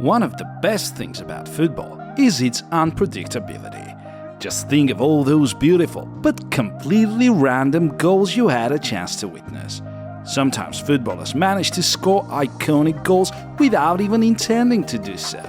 One of the best things about football is its unpredictability. Just think of all those beautiful but completely random goals you had a chance to witness. Sometimes footballers manage to score iconic goals without even intending to do so,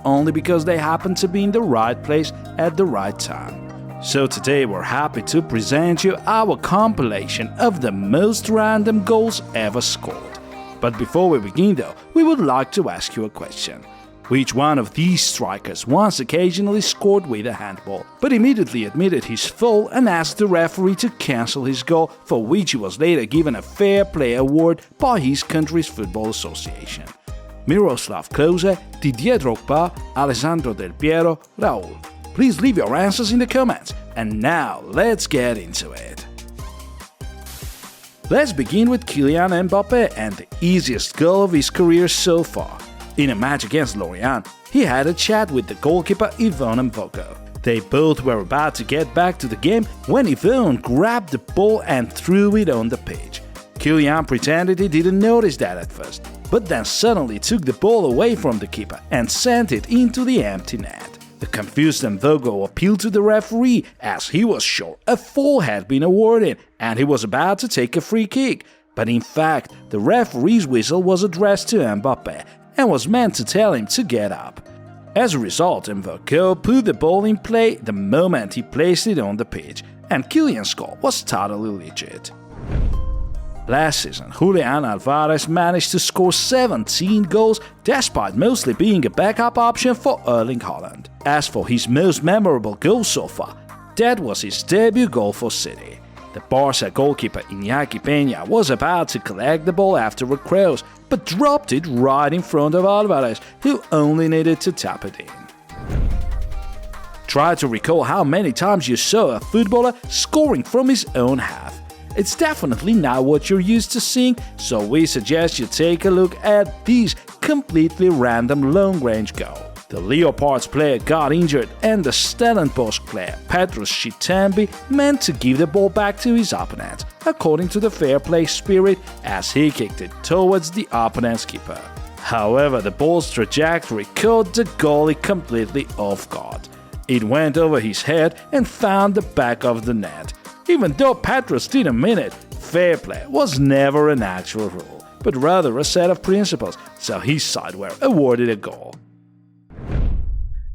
only because they happen to be in the right place at the right time. So today we're happy to present you our compilation of the most random goals ever scored. But before we begin though, we would like to ask you a question. Which one of these strikers once occasionally scored with a handball, but immediately admitted his fault and asked the referee to cancel his goal, for which he was later given a fair play award by his country's football association? Miroslav Klose, Didier Drogba, Alessandro Del Piero, Raul. Please leave your answers in the comments. And now let's get into it. Let's begin with Kylian Mbappe and the easiest goal of his career so far. In a match against Lorient, he had a chat with the goalkeeper Yvonne Mvoko. They both were about to get back to the game when Yvonne grabbed the ball and threw it on the pitch. Kylian pretended he didn't notice that at first, but then suddenly took the ball away from the keeper and sent it into the empty net. The confused Mvoko appealed to the referee as he was sure a foul had been awarded and he was about to take a free kick. But in fact, the referee's whistle was addressed to Mbappe and was meant to tell him to get up. As a result, Mvoko put the ball in play the moment he placed it on the pitch, and Kylian's goal was totally legit. Last season, Julian Alvarez managed to score 17 goals despite mostly being a backup option for Erling Haaland. As for his most memorable goal so far, that was his debut goal for City. The Barca goalkeeper Iñaki Peña was about to collect the ball after a cross, but dropped it right in front of Alvarez, who only needed to tap it in. Try to recall how many times you saw a footballer scoring from his own half. It's definitely not what you're used to seeing, so we suggest you take a look at this completely random long-range goal. The Leopards player got injured and the Stellenbosch player Petrus Chitambi meant to give the ball back to his opponent, according to the fair play spirit, as he kicked it towards the opponent's keeper. However, the ball's trajectory caught the goalie completely off guard. It went over his head and found the back of the net. Even though Petrus didn't mean it, fair play was never an actual rule, but rather a set of principles, so his side were awarded a goal.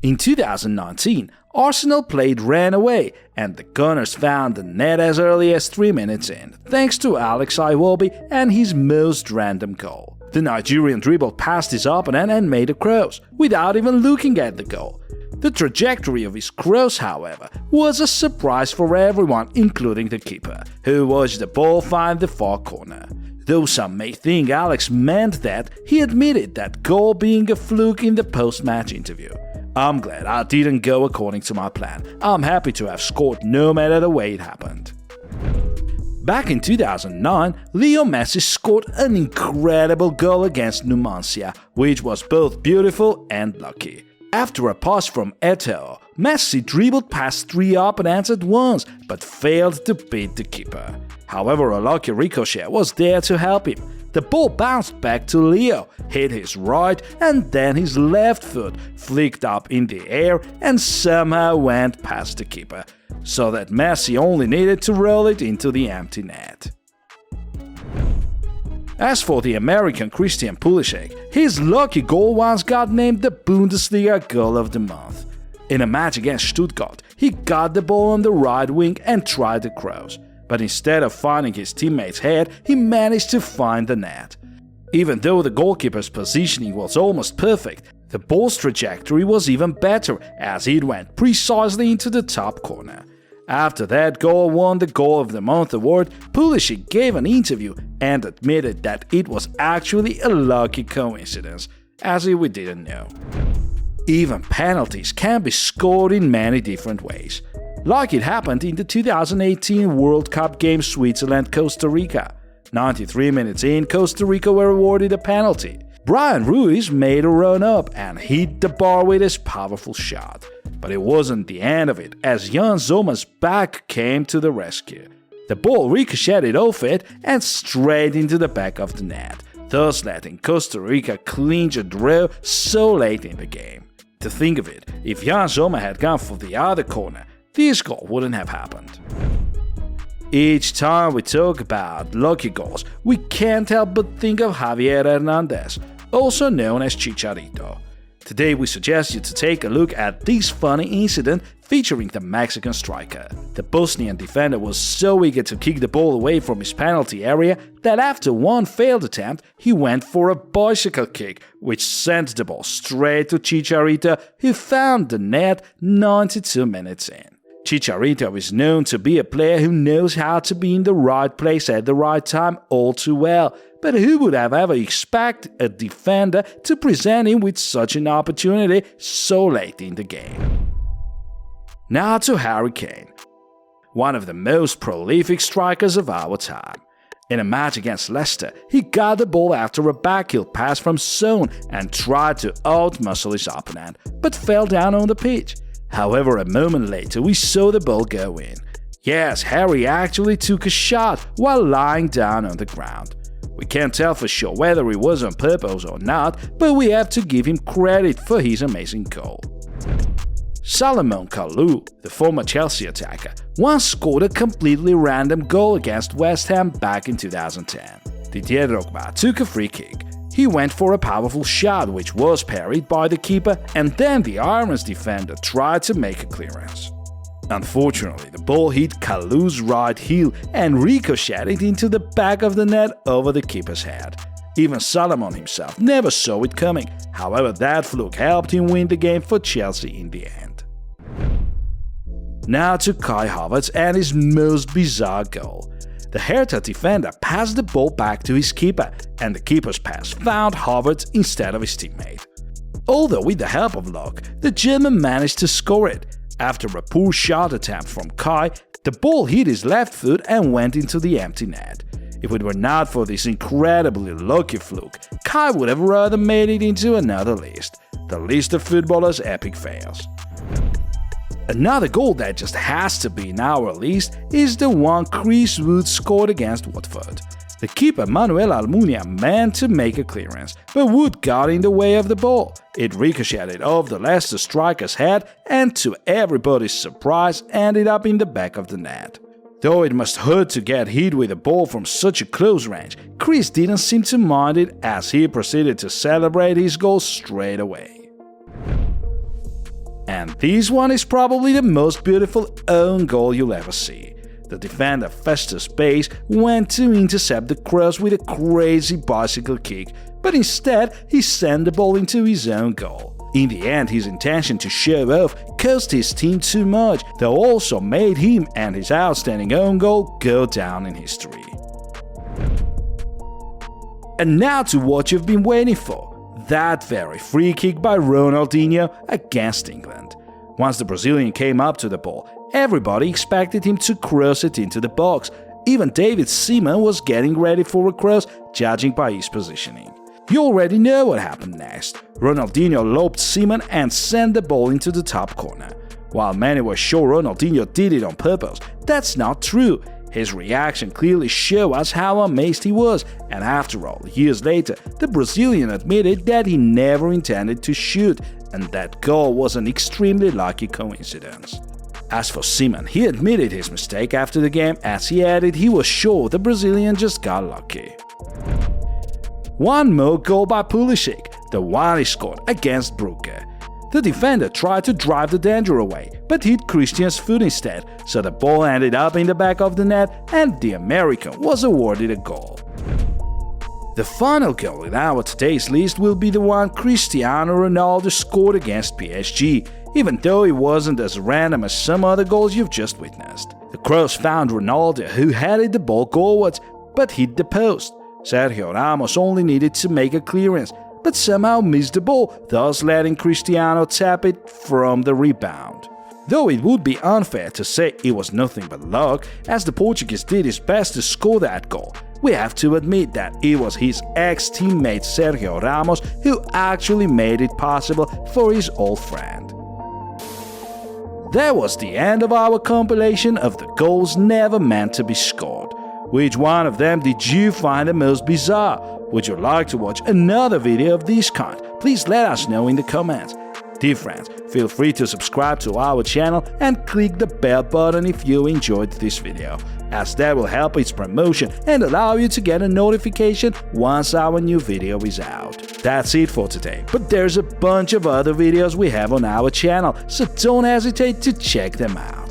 In 2019, Arsenal played Rennes away, and the Gunners found the net as early as 3 minutes in, thanks to Alex Iwobi and his most random goal. The Nigerian dribbled past his opponent and made a cross, without even looking at the goal. The trajectory of his cross, however, was a surprise for everyone, including the keeper, who watched the ball find the far corner. Though some may think Alex meant that, he admitted that goal being a fluke in the post-match interview. I'm glad I didn't go according to my plan. I'm happy to have scored no matter the way it happened. Back in 2009, Leo Messi scored an incredible goal against Numancia, which was both beautiful and lucky. After a pass from Eto'o, Messi dribbled past 3 opponents at once, but failed to beat the keeper. However, a lucky ricochet was there to help him. The ball bounced back to Leo, hit his right, and then his left foot flicked up in the air and somehow went past the keeper, so that Messi only needed to roll it into the empty net. As for the American Christian Pulisic, his lucky goal once got named the Bundesliga Goal of the Month. In a match against Stuttgart, he got the ball on the right wing and tried to cross, but instead of finding his teammate's head, he managed to find the net. Even though the goalkeeper's positioning was almost perfect, the ball's trajectory was even better as it went precisely into the top corner. After that goal won the Goal of the Month award, Pulisic gave an interview and admitted that it was actually a lucky coincidence, as if we didn't know. Even penalties can be scored in many different ways, like it happened in the 2018 World Cup game Switzerland-Costa Rica. 93 minutes in, Costa Rica were awarded a penalty. Brian Ruiz made a run-up and hit the bar with his powerful shot. But it wasn't the end of it, as Jan Zoma's back came to the rescue. The ball ricocheted off it and straight into the back of the net, thus letting Costa Rica clinch a draw so late in the game. To think of it, if Jan Sommer had gone for the other corner, this goal wouldn't have happened. Each time we talk about lucky goals, we can't help but think of Javier Hernandez, also known as Chicharito. Today we suggest you to take a look at this funny incident featuring the Mexican striker. The Bosnian defender was so eager to kick the ball away from his penalty area that after one failed attempt, he went for a bicycle kick, which sent the ball straight to Chicharito, who found the net 92 minutes in. Chicharito is known to be a player who knows how to be in the right place at the right time all too well, but who would have ever expected a defender to present him with such an opportunity so late in the game? Now to Harry Kane, one of the most prolific strikers of our time. In a match against Leicester, he got the ball after a backheel pass from Son and tried to outmuscle his opponent, but fell down on the pitch. However, a moment later we saw the ball go in. Yes, Harry actually took a shot while lying down on the ground. We can't tell for sure whether it was on purpose or not, but we have to give him credit for his amazing goal. Salomon Kalou, the former Chelsea attacker, once scored a completely random goal against West Ham back in 2010. Didier Drogba took a free kick. He went for a powerful shot which was parried by the keeper, and then the Irons defender tried to make a clearance. Unfortunately, the ball hit Kalou's right heel and ricocheted into the back of the net over the keeper's head. Even Salomon himself never saw it coming, however that fluke helped him win the game for Chelsea in the end. Now to Kai Havertz and his most bizarre goal. The Hertha defender passed the ball back to his keeper, and the keeper's pass found Havertz instead of his teammate. Although with the help of luck, the German managed to score it. After a poor shot attempt from Kai, the ball hit his left foot and went into the empty net. If it were not for this incredibly lucky fluke, Kai would have rather made it into another list, the list of footballers' epic fails. Another goal that just has to be in our list is the one Chris Wood scored against Watford. The keeper Manuel Almunia meant to make a clearance, but Wood got in the way of the ball. It ricocheted off the Leicester striker's head and, to everybody's surprise, ended up in the back of the net. Though it must hurt to get hit with a ball from such a close range, Chris didn't seem to mind it as he proceeded to celebrate his goal straight away. And this one is probably the most beautiful own goal you'll ever see. The defender Festus Bays went to intercept the cross with a crazy bicycle kick, but instead he sent the ball into his own goal. In the end, his intention to show off cost his team too much, though also made him and his outstanding own goal go down in history. And now to what you've been waiting for. That very free kick by Ronaldinho against England. Once the Brazilian came up to the ball, everybody expected him to cross it into the box. Even David Seaman was getting ready for a cross, judging by his positioning. You already know what happened next. Ronaldinho loped Seaman and sent the ball into the top corner. While many were sure Ronaldinho did it on purpose, that's not true. His reaction clearly showed us how amazed he was, and after all, years later, the Brazilian admitted that he never intended to shoot, and that goal was an extremely lucky coincidence. As for Seaman, he admitted his mistake after the game, as he added he was sure the Brazilian just got lucky. One more goal by Pulisic, the one he scored against Brugge. The defender tried to drive the danger away, but hit Christian's foot instead, so the ball ended up in the back of the net and the American was awarded a goal. The final goal in our today's list will be the one Cristiano Ronaldo scored against PSG, even though it wasn't as random as some other goals you've just witnessed. The cross found Ronaldo, who headed the ball goalwards, but hit the post. Sergio Ramos only needed to make a clearance, but somehow missed the ball, thus letting Cristiano tap it from the rebound. Though it would be unfair to say it was nothing but luck, as the Portuguese did his best to score that goal, we have to admit that it was his ex-teammate Sergio Ramos who actually made it possible for his old friend. That was the end of our compilation of the goals never meant to be scored. Which one of them did you find the most bizarre? Would you like to watch another video of this kind? Please let us know in the comments. Dear friends, feel free to subscribe to our channel and click the bell button if you enjoyed this video, as that will help its promotion and allow you to get a notification once our new video is out. That's it for today, but there's a bunch of other videos we have on our channel, so don't hesitate to check them out.